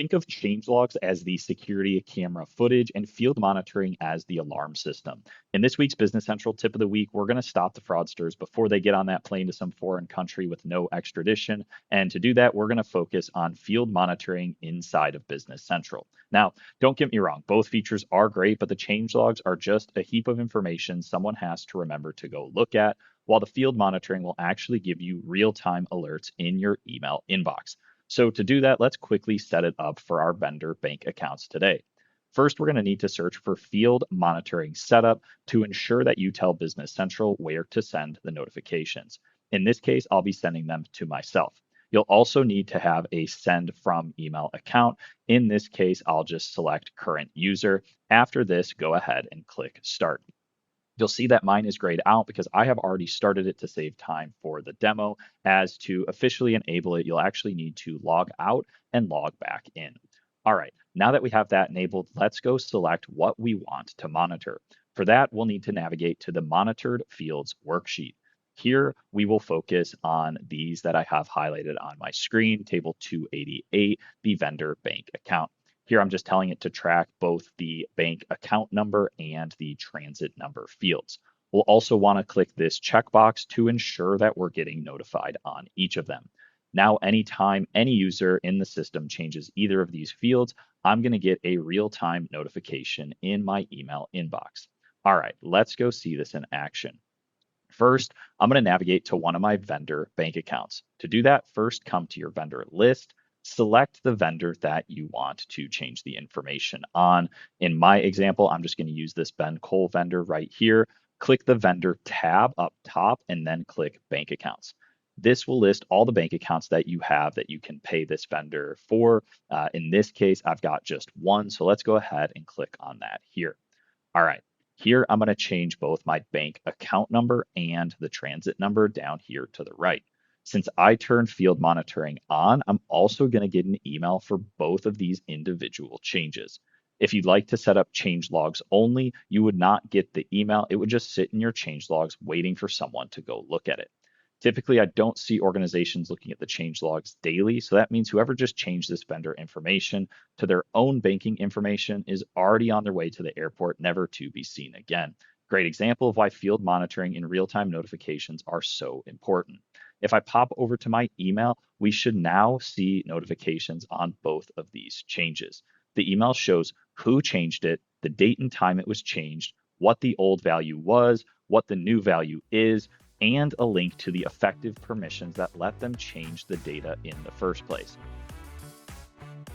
Think of changelogs as the security camera footage and field monitoring as the alarm system. In this week's Business Central tip of the week, we're going to stop the fraudsters before they get on that plane to some foreign country with no extradition. And to do that, we're going to focus on field monitoring inside of Business Central. Now, don't get me wrong, both features are great, but the changelogs are just a heap of information someone has to remember to go look at, while the field monitoring will actually give you real-time alerts in your email inbox. So to do that, let's quickly set it up for our vendor bank accounts today. First, we're going to need to search for field monitoring setup to ensure that you tell Business Central where to send the notifications. In this case, I'll be sending them to myself. You'll also need to have a send from email account. In this case, I'll just select current user. After this, go ahead and click start. You'll see that mine is grayed out because I have already started it to save time for the demo. As to officially enable it, you'll actually need to log out and log back in. All right, now that we have that enabled, let's go select what we want to monitor. For that, we'll need to navigate to the Monitored Fields worksheet. Here, we will focus on these that I have highlighted on my screen, table 288, the vendor bank account. Here, I'm just telling it to track both the bank account number and the transit number fields. We'll also want to click this checkbox to ensure that we're getting notified on each of them. Now, anytime any user in the system changes either of these fields, I'm going to get a real-time notification in my email inbox. All right, let's go see this in action. First, I'm going to navigate to one of my vendor bank accounts. To do that, first come to your vendor list. Select the vendor that you want to change the information on. In my example, I'm just going to use this Ben Cole vendor right here. Click the vendor tab up top and then click bank accounts. This will list all the bank accounts that you have that you can pay this vendor for. In this case, I've got just one, so let's go ahead and click on that here. All right, here I'm going to change both my bank account number and the transit number down here to the right. Since I turned field monitoring on, I'm also going to get an email for both of these individual changes. If you'd like to set up change logs only, you would not get the email. It would just sit in your change logs waiting for someone to go look at it. Typically, I don't see organizations looking at the change logs daily, so that means whoever just changed this vendor information to their own banking information is already on their way to the airport, never to be seen again. Great example of why field monitoring and real-time notifications are so important. If I pop over to my email, we should now see notifications on both of these changes. The email shows who changed it, the date and time it was changed, what the old value was, what the new value is, and a link to the effective permissions that let them change the data in the first place.